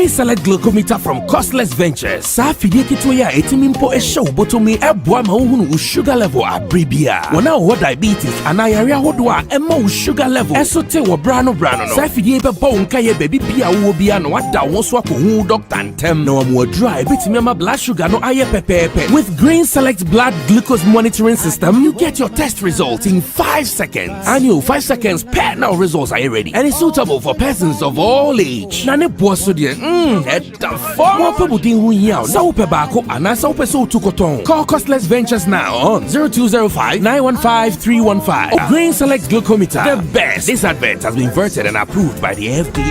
Green Select Glucometer from Costless Ventures. Safidie kitwaya etimimpo show botomi eboa ma uhunu sugar level abribia. Wana wo diabetes anayare hodwa emma sugar level. Esote wo brano no. Safidie be bo nka ye baby bia wo bia no wada wo so akohu doctor ntem. Na wo dry betimi ma blood sugar no aye pepepe. With Green Select blood glucose monitoring system, you get your test results in 5 seconds. And you 5 seconds per now results are ready. And it's suitable for persons of all age. Na ne boso de the form of Pabudin Huya, Sao Pebako, and Sao Peso Tukoton. Call Costless Ventures now on 0205 915 315. Or Green Select Glucometer. The best. This advert has been vetted and approved by the FDA.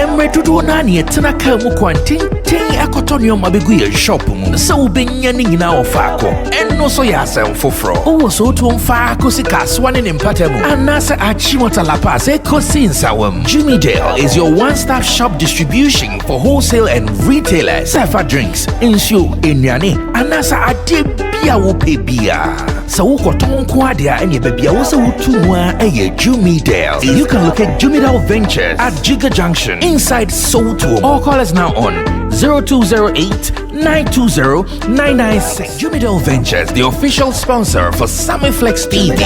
Emredudu nani etina ka mu kwantin akotonyo mabegu ye shop mu so benya ni nyina ofako enno so ya asem foforo owo so to mfaako sika swane ne mpatamu anase achimota la pass ekosi nsawam. Jimmy Dale is your one-stop shop distribution for wholesale and retailers. Safa drinks, insure, enyane, anasa ade bia wo pebia. So ukoton kwa dia enye bebia wo se wutumwa eye Jimmy Dale. You can locate Jimmy Dale Ventures at Giga Junction inside Soto, or call us now on 0208-920-996. Jimmy Dale Ventures, the official sponsor for Sammy Flex TV.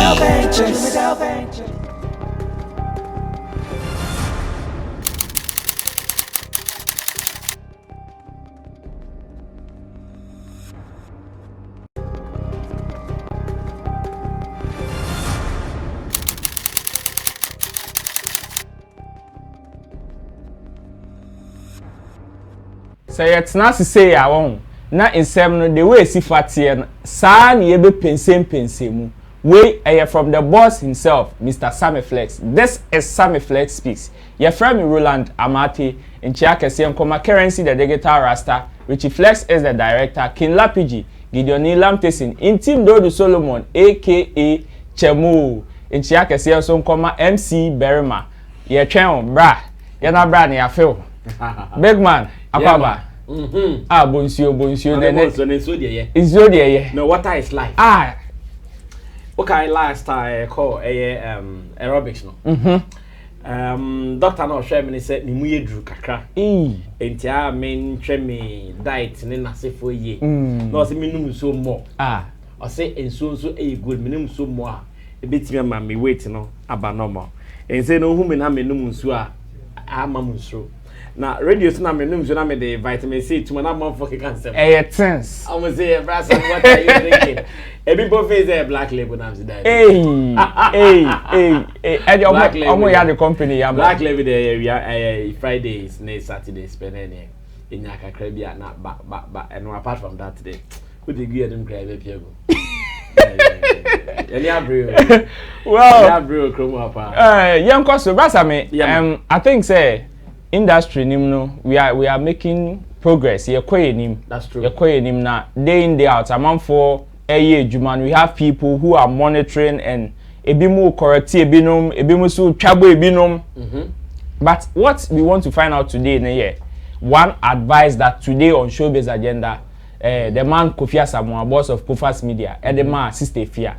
Say it's not to say I won't. Not in seven the way si fatian. San ye be pensem. We are from the boss himself, Mr. Sammy Flex. This is Sammy Flex Speaks. Your friend Roland Amati in Chiakesi and Koma Currency the digital Rasta. Richie Flex is the director. King Lapiji, Gideon Lamtesin, in Team Dodo Solomon, aka Chemu. In Chiakesi also Koma MC Berima. Your channel, bra. You're not bra, you feel. Big man. Akaba. Bonsio. It's so dear. No, what is life? Okay, last I call aerobics no. Doctor no share me say me muye dru kakra. Enti a men twe me diet ne na se for ye. No say me num so more. O say enso so e good me num so more a e betimi ma me weight no aba normal. En say no hu me na me num so a amam so. Na radio na me num so na me the vitamin C to na man for cancer. Tense. I was say brass and what are you drinking? Everybody face a black label now today. Hey. And you ya the company ya black label there we are Fridays, Saturdays spend any in Yaka Caribbean na ba and apart from that today. Could you give them cry people? Well, young cost brass I think say industry nimno we are making progress. That's true. Na day in day out among for a year juman we have people who are monitoring and ebimu correct ebimu so twabo ebinom. But what we want to find out today in a year, one advice that today on Showbiz Agenda, the man Kofas, boss of Kofas Media, and the man Sista Afia.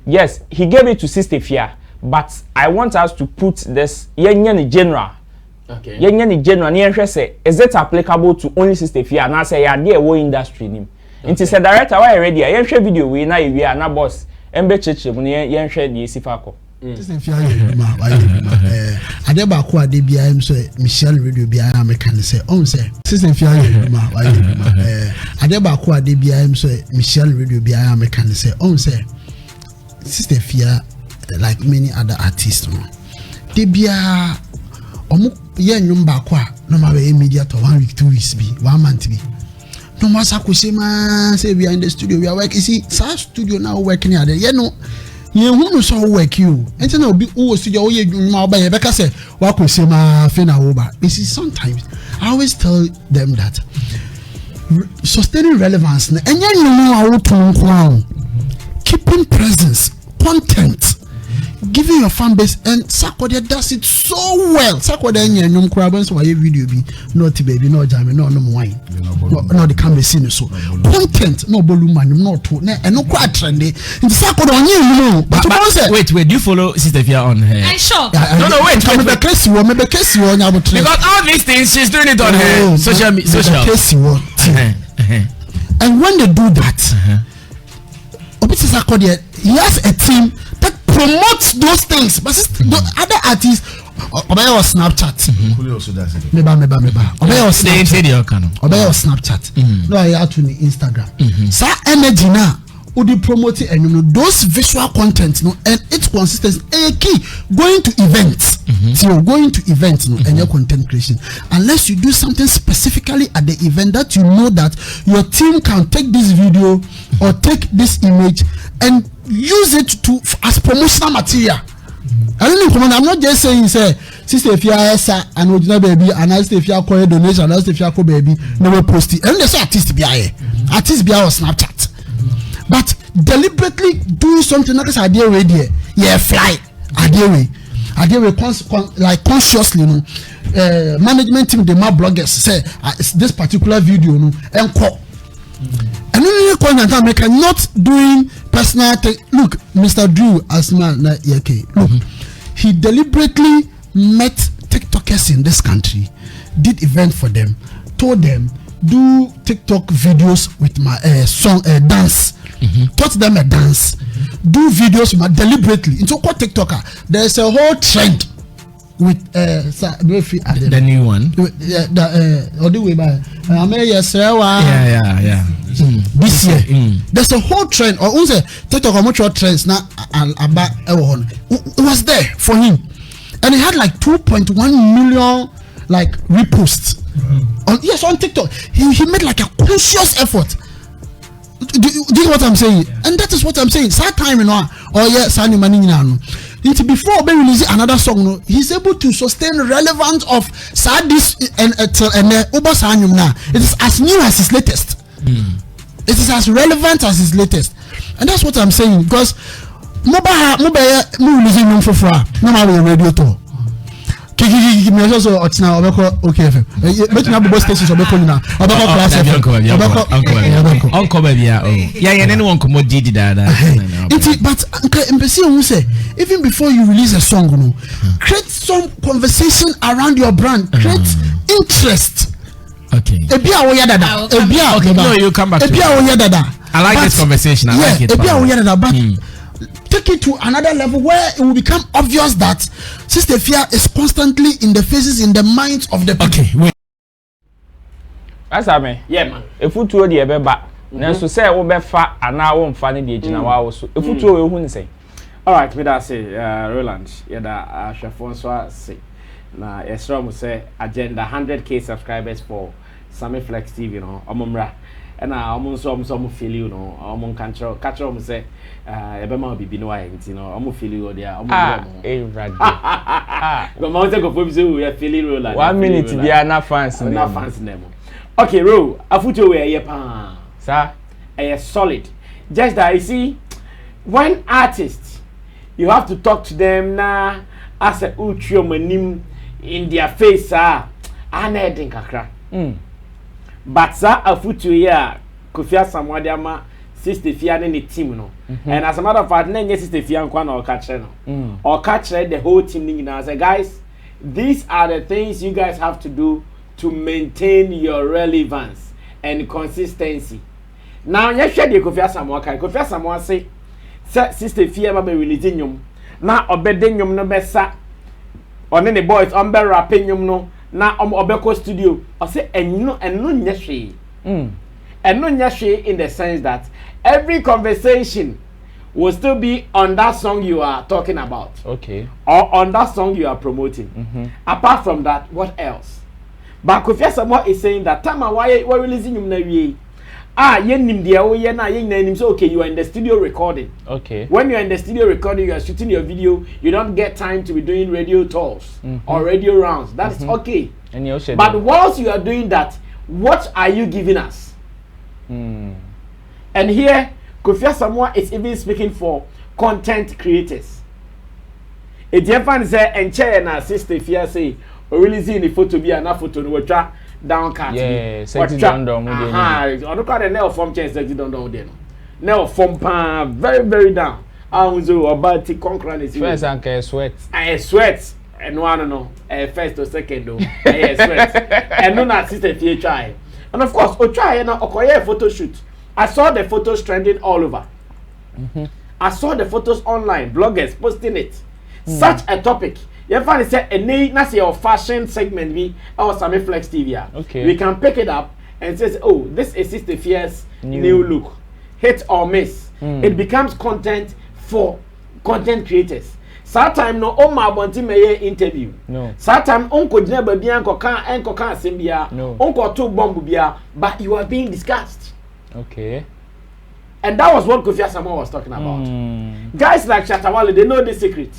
Yes, he gave it to Sista Afia, but I want us to put this in general. Okay. In general, say, is it applicable to only Sista Afia? And I say, yeah, there wo industry nim. It is a director why already. I share video we na boss. Embe cheche mu ye share the sifako. Sista Afia adeba ko ade bia em so Michelle radio bia am kan say on say Sista Afia adeba ko ade bia em so Michelle radio bia am kan say on say Sista Afia like many other artists no. De bia omo ye nyum ba ko no ma be immediate 1 week 2 weeks be 1 month be no ma sakusema say we are in the studio we are working. You see sa studio now working here you know you who so work you enti na obi wo studio wo ye nyuma ba ye beka say wa kusema fe na wo ba. You see sometimes I always tell them that sustaining relevance na enya nyuma wo to nko keeping presence content giving even your fan base, and Sarkodie does it so well. Sarkodie and Yum Crabans, why video be not baby, no jam, no wine, no the camera scene. So content, no volume, no to, and no quite trendy. In Sarkodie, you know, but wait, do you follow Sister Afia on her? Sure. No, wait. Maybe case you on your because all these things she's doing it on her social. And when they do that, he has a team that promotes those things. But the other artists, Obey or Snapchat. Who also does it? Meba. Obey or Snapchat. No, I have to Instagram. So energy now. Would promote it, and you know those visual content, no, and its consistency a key. Going to events, so going to events, no, and your content creation. Unless you do something specifically at the event that you know that your team can take this video or take this image and use it to as promotional material. I don't know. I'm not just saying, say, Sister Afia, and original baby, and I say if you are calling donation, and I say if you are baby, never post it. And they say artist be here, artist be on Snapchat. But deliberately doing something like this idea way there, fly idea way like consciously, you know, management team, the my bloggers say this particular video, you know, and call. And then you cannot doing personal look, Mr. Drew as man, look, he deliberately met TikTokers in this country, did event for them, told them do TikTok videos with my song dance. Taught them a dance, do videos deliberately. Into what TikToker, there's a whole trend with the new one. This year, there's a whole trend. Or also TikTok much trends now. It was there for him, and he had like 2.1 million like reposts. On TikTok, he made like a conscious effort. Do you know what I'm saying? And that is what I'm saying. Sad time, you know. Oh yeah, Sandy Manning now. Before we release another song, no, he's able to sustain relevance of Sadis and Uber Sanyum now. It is as new as his latest. It is as relevant as his latest, and that's what I'm saying. Because mobile releasing no for no radio tour. Me also okay but na bobo stations obeko na obeko class uncle baby yeah anyone come did that but empathy who say even before you release a song, no, create some conversation around your brand, create interest. Okay, no, you come back I like this conversation. I like it, but take it to another level where it will become obvious that Sister Afia is constantly in the faces, in the minds of the people. Okay, wait. That's me. Yeah, man. If you told the ebe nanso say wo be fa ana wo mfa ne de gina wa wo so. If you told we hu ne say. All right, me that say Roland, yeah da Shafon so say. Na yesra mo say agenda 100k subscribers for Sammy Flex TV, you know, omumra. And I'm so feel you know, I'm catch up say ebema bibi no why you know, I'm feel you there. But my take of we are feeling Roland. 1 minute there na fans name. Okay, Ro, afuto we here pa. Sir, solid. Just that you see when artists you have to talk to them na as a utrio manim in their face ana edin kakra. But sir, afutu ya Kofia Samwadiama Sista Afia ne team no. And as a matter of fact, nenye Sista Afia nkwa na catch no. Or catch the whole team ni na say guys, these are the things you guys have to do to maintain your relevance and consistency. Now, you share the Kofia Samwa kai. Kofia Samwa say Sista Afia ba be release nyom. Na obede nyom no be sa. One the boys on be rapping nyom no. Na obeko studio I say eno nyehwe eno nyehwe in the sense that every conversation will still be on that song you are talking about, okay, or on that song you are promoting. Apart from that, what else? But Kofia Samwa is saying that time why releasing him na wie yenim dia wo ye na yenim so okay, you are in the studio recording. Okay, when you are in the studio recording, you are shooting your video, you don't get time to be doing radio tours or radio rounds. That's okay. And you also but whilst you are doing that, what are you giving us? And here Kofia Samwa is even speaking for content creators. It you find say enche na sister Fia say o really see the photo bi na photo no watwa down cat. Yeah, sexy don don mo dey. Aha, onu kwa the nail form change sexy don don dey no. Nail form pa very very down. Ahunzo about the conquer is first and sweat. I sweat. And no, first or second, I sweat. And no, na sister Fia try. And of course, o try na okoye photo shoot. I saw the photos trending all over. I saw the photos online, bloggers posting it. Such a topic. You find it say that's your fashion segment we our Sammy Flex TV. Okay. We can pick it up and says, oh, this is Sister Fia's new look. Hit or miss. It becomes content for content creators. Sometimes no my bonti may interview. No. Sometimes unko jina baby anko kan simbia. No. Unko to bombu bia, but you are being discussed. Okay. And that was what Kofas was talking about. Guys like Shatawale, they know the secret.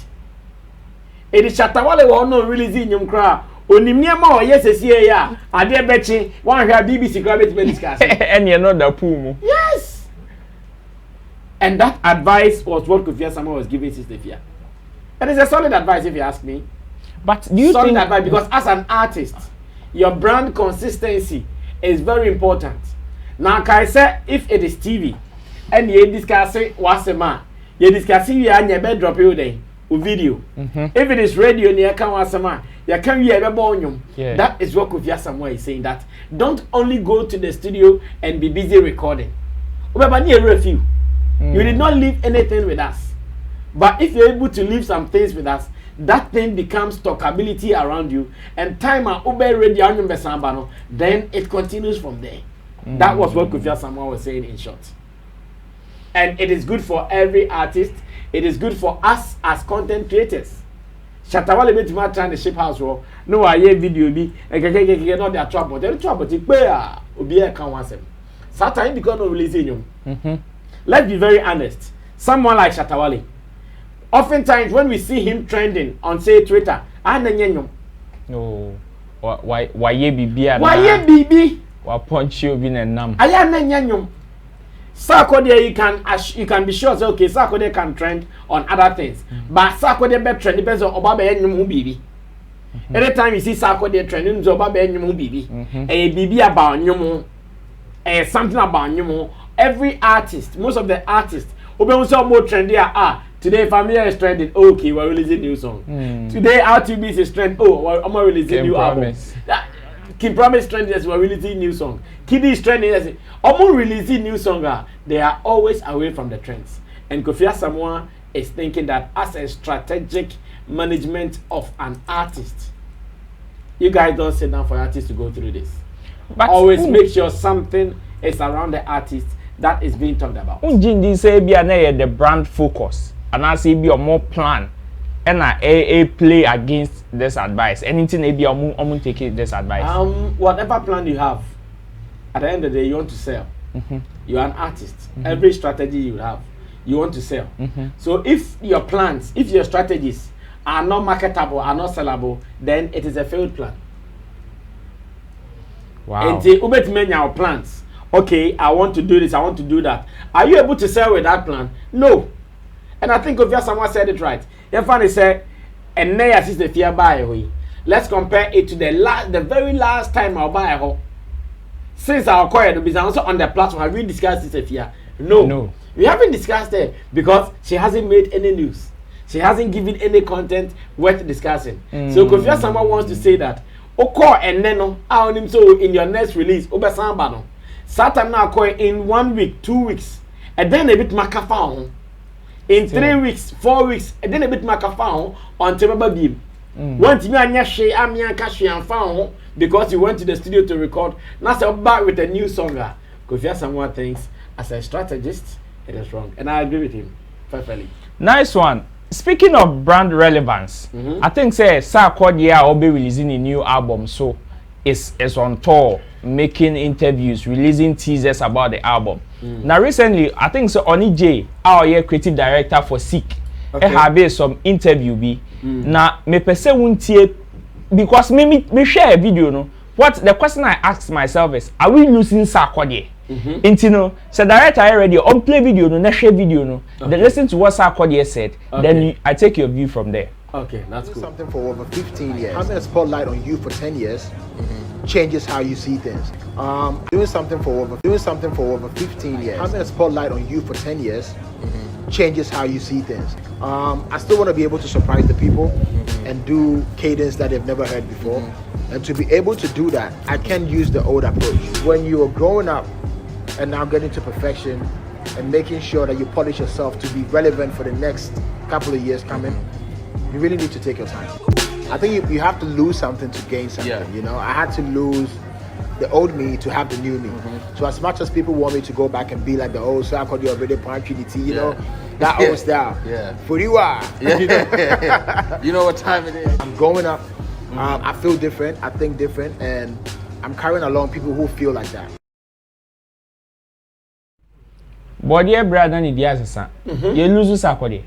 It is Shatawale will not release in your crowd. Onimniama yes ya. Ade bechi one here BBC grab it discuss. And you know the pool. Yes. And that advice was what Kofas was giving Sister Fia. It is a solid advice if you ask me. But do you solid think advice because as an artist, your brand consistency is very important. Now, can I say if it is TV and you discuss it what's a man, you discuss it you bed drop you there video. If it is radio and you can what's a man, you can hear a bonum. That is what Kofas is saying, that don't only go to the studio and be busy recording. But near review, you did not leave anything with us. But if you're able to leave some things with us, that thing becomes talkability around you, and time and Uber radio, then it continues from there. That was what Kofas was saying in short. And it is good for every artist. It is good for us as content creators. Shatawale be to trying to ship house no I video be not their trouble. They're trouble to pay obi e kan wasem. Sometimes because of releasing you. Let's be very honest. Someone like Shatawale, oftentimes when we see him trending on say Twitter, no, why ye bibi? Why ye bibi? Wa punch you bin and nam. Aya nanyanyum. Sarkodie you can be sure say okay Sarkodie can trend on other things. But Sarkodie be trend depends on oba be enyum hu bibi. Anytime you see Sarkodie trending so oba be enyum hu bibi. Bibi about nyum. Something about nyum. Every artist, most of the artists, obe so more trendy today Familia is trending. Okay, we're releasing new song. Today RTB is trend. Oh, I'm releasing new album. Kim Promise trending as we're releasing new song. Kiddy is trending as I'm releasing new song. They are always away from the trends. And Kofas is thinking that as a strategic management of an artist, you guys don't sit down for artists to go through this. But always make sure something is around the artist that is being talked about. Unjindi say be the brand focus, and I say be a more plan, and a play against this advice. Anything be a take this advice. Whatever plan you have, at the end of the day, you want to sell. You are an artist. Every strategy you have, you want to sell. So if your plans, if your strategies are not marketable, are not sellable, then it is a failed plan. Wow. And the Ubet plans. Okay, I want to do this, I want to do that. Are you able to sell with that plan? No. And I think if someone said it right. Your funny said, and now assist the fear buy. Let's compare it to the very last time I'll buy a home. Since our acquired the business also on the platform, have we discussed this fear? No. We haven't discussed it because she hasn't made any news. She hasn't given any content worth discussing. So if someone wants to say that, Oko and Neno, I him so in your next release, Obasambano. Satan now call in 1 week, 2 weeks, and then a bit macafon. In 3 weeks, 4 weeks, and then a bit macafon on Tebaba Beam. Once me and Yashi, I'm Yankashi and found because you went to the studio to record. Now so back with a new song. Because you someone thinks as a strategist, it is wrong. And I agree with him perfectly. Nice one. Speaking of brand relevance, I think say Sarkodie will be releasing a new album, so it's on tour, making interviews, releasing teasers about the album. Now recently, I think so Oni J, our creative director for Sick, have some interview be. Now me pese wuntie because me share a video no. What the question I ask myself is, are we losing Sarkodie? Intino, so director already on play video no, na share video no. Then listen to what Sarkodie said. Then I take your view from there. Okay, that's cool. Something for over 15 years. Having a spotlight on you for 10 years changes how you see things. Doing something for over 15 years. Having a spotlight on you for 10 years changes how you see things. I still want to be able to surprise the people and do cadence that they've never heard before. And to be able to do that, I can use the old approach. When you are growing up and now getting to perfection and making sure that you polish yourself to be relevant for the next couple of years coming, you really need to take your time. I think you have to lose something to gain something. Yeah. You know, I had to lose the old me to have the new me. So as much as people want me to go back and be like the old Sarkodie already Trinity, you know, that old style. Yeah. For you are. You know what time it is. I'm growing up. I feel different. I think different, and I'm carrying along people who feel like that. Body brother ni dia sesa. You lose Sarkodie.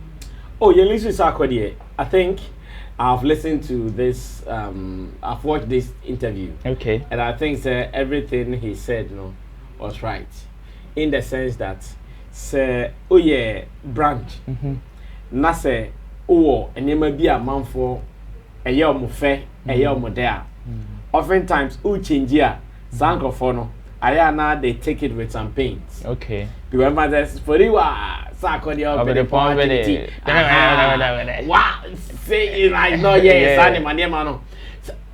Oh, you listen to Sarkodie. I think I've listened to this. I've watched this interview. Okay. And I think everything he said, was right, in the sense that, oh yeah, brand. Na say, oh, and you may be a man for a year more fair, a year more there. Oftentimes, change here, Sankofono. Ayana, they take it with some pains. Okay. Remember this for you Sarkodie over the party. Wow, say like no man.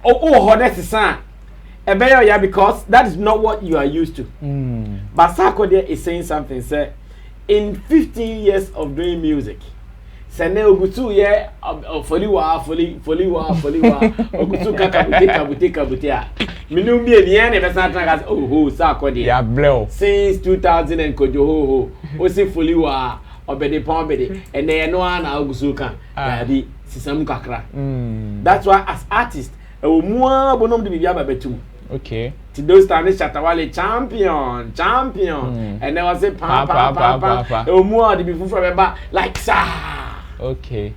Oh, that's son. Yeah, because that is not what you are used to. But Sarkodie is saying something. Say, in 15 years of doing music, Sene Ogutu ye foliwa Ogutu kabutea. Minu mi eniane be san trangas Sarkodie. Ya blow. Since 2000 and kojo osi foliwa obede pombede ene no na Ogutu kan bi sisam kakra. That's why as artist omua bonom de bibia babetum. Okay. To those times Chatawale champion. And there was a pa. Omua de bifu from like sa. Okay.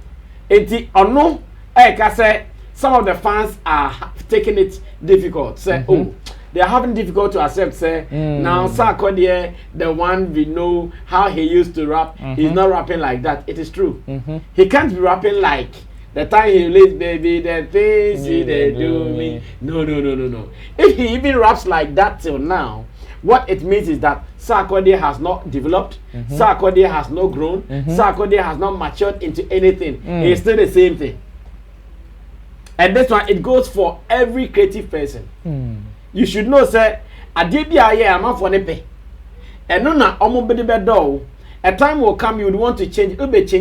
Eti ono ka say some of the fans are taking it difficult. Say they are having difficult to accept. Say now Sarkodie, the one we know how he used to rap, he's not rapping like that. It is true. He can't be rapping like the time he released Baby, the things they do me. No. If he even raps like that till now, what it means is that Sarkodie has not developed, Sarkodie has not grown, Sarkodie has not matured into anything. It's still the same thing. And this one, it goes for every creative person. You should know, sir, I did be a year, I'm for nepe. And no, a time will come you would want to change, but if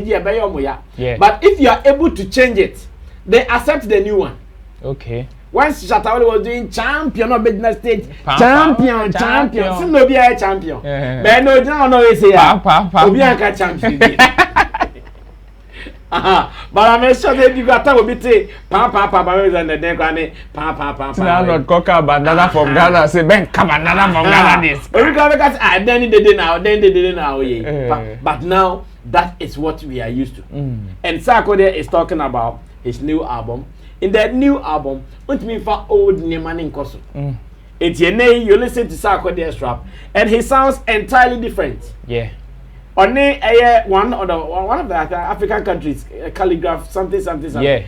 you are able to change it, they accept the new one. Okay. Once Shatawale was doing champion of business stage, champion. Still no be a champion. But no, no, say Obianka champion. But I'm sure that you got to be and the then pa. Not coca banana from Ghana. Say banana from Ghana. This. Then they did now. But now that is what we are used to. And Sarkodie is talking about his new album. In that new album, me for old Nemanin Koso. It's you listen to Sarkodie's rap, and he sounds entirely different. Yeah. Only one of the African countries, calligraph something. Yeah.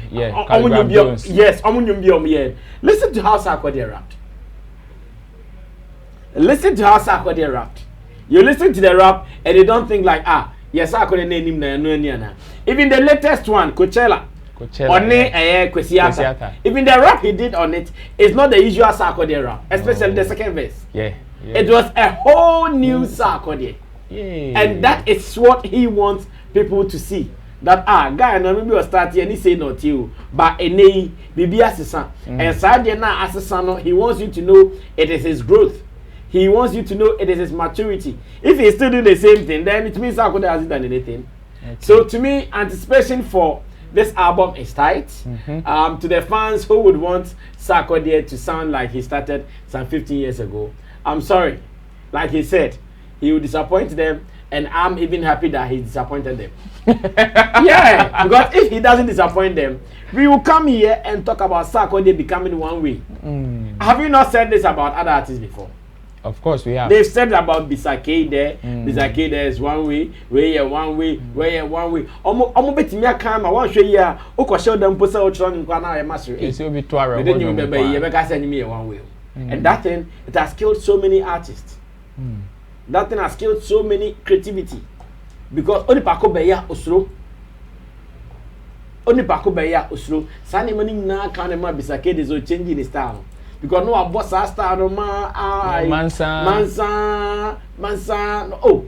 Calligraph yes, listen to how Sarkodie rapped. You listen to the rap, and you don't think like yes, Sarkodie name na. Even the latest one, Coachella. Even the rap he did on it is not the usual Sarkodie rap, especially the second verse. Yeah. It was a whole new Sarkodie. And that is what he wants people to see. That guy no maybe was start here and he say not you, but any bibi assistant. And Sadia na assistant, he wants you to know it is his growth. He wants you to know it is his maturity. If he's still doing the same thing, then it means Sarkodie hasn't done anything. Okay. So to me, anticipation for this album is tight. To the fans who would want Sarkodie to sound like he started some 15 years ago, I'm sorry. Like he said, he will disappoint them, and I'm even happy that he disappointed them. Yeah, because if he doesn't disappoint them, we will come here and talk about Sarkodie becoming one way. Have you not said this about other artists before? Of course we have. They've said about Bisake there. Bisake there is one way, where one way, where one way. Omo beti me aka ma wan hwe ya ukoshe dem posa o chiro nkwa na ya master. Yes, you be to our They didn't remember you make say me one way. And that thing it has killed so many artists. That thing has killed so many creativity. Because only pako be ya osro. Only pako be ya osro. Sani mani na kan ma Bisake dey so changing the style. Because no boss style no mansa oh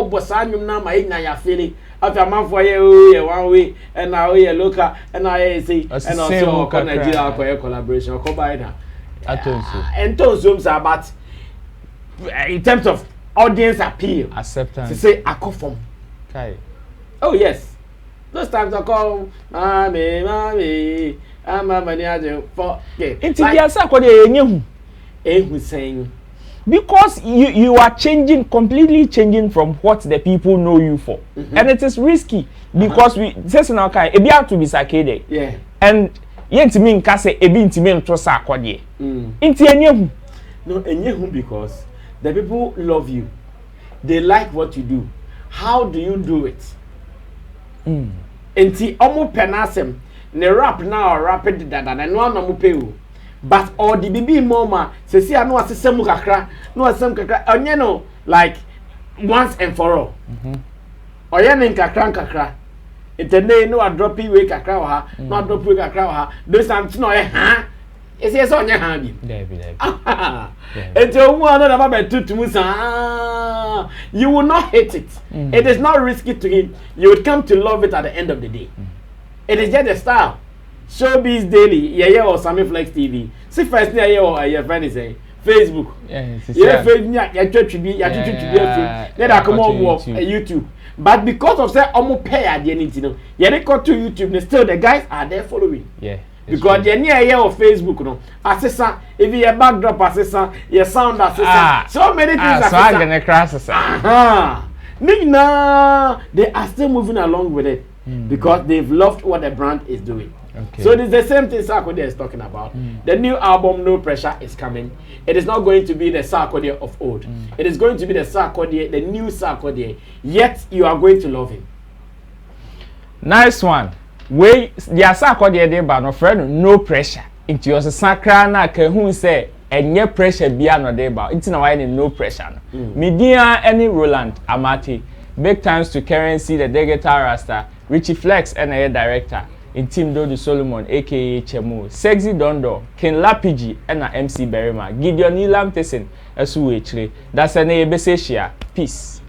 boss anyum na ma ina ya feel after man for ye one way and now ye local and I say and also for Nigeria for collaboration ko buy na and those but in terms of audience appeal acceptance to say akofom kai oh yes those times I call mommy ama mani aje for inti dia Sarkodie enyehu ehu saying because you are completely changing from what the people know you for. And it is risky because we say now kai e bia to be Sarkodie. Yeah. And yentimi nka say e bi ntimi nto Sarkodie. Inti enyehu. No enyehu because the people love you. They like what you do. How do you do it? Inti omo penasem ne rap now rapid dada na no na mo pay o. But all the BB mama say see no asem kakra no asem kakra onye no like once and for all. Oye ne kakra etene no a drop we kakra wa ha no drop we kakra wa ha do something no ha e say so onye ha bi ento mu no na ba tutumu sa you will not hate it. It is not risky to him. You would come to love it at the end of the day. It is just a style. Showbiz Daily, yeah, or Sammy Flex TV. See first day, or your friend is saying Facebook. Yeah, Facebook, yeah, church be, then I come on YouTube. But because of say, almost pay at the end, you know, yeah, they go to YouTube. Still, the guys are there following. Yeah, because they're near here on Facebook, no. Assessor, if you backdrop assessor, your sound assessor, so many things. So I'm gonna crash, they are still moving along with it. Because they've loved what the brand is doing. Okay. So it's the same thing Sarkodie is talking about. The new album No Pressure is coming. It is not going to be the Sarkodie of old. It is going to be the Sarkodie, the new Sarkodie. Yet you are going to love him. Nice one. We the Sarkodie dey ba no friend No Pressure. Into your sakra na ka hu say enye pressure bia no dey ba. Into na why No Pressure no. Media any Roland Amati. Big thanks to Currency the digital raster. Richie Flex and a director in Team Dodo Solomon aka Chemo, Sexy Dondo, Ken Lapigi and MC Berima, Gideon Nilam Tessen, Esu Echre. That's an Ebesesia. Peace.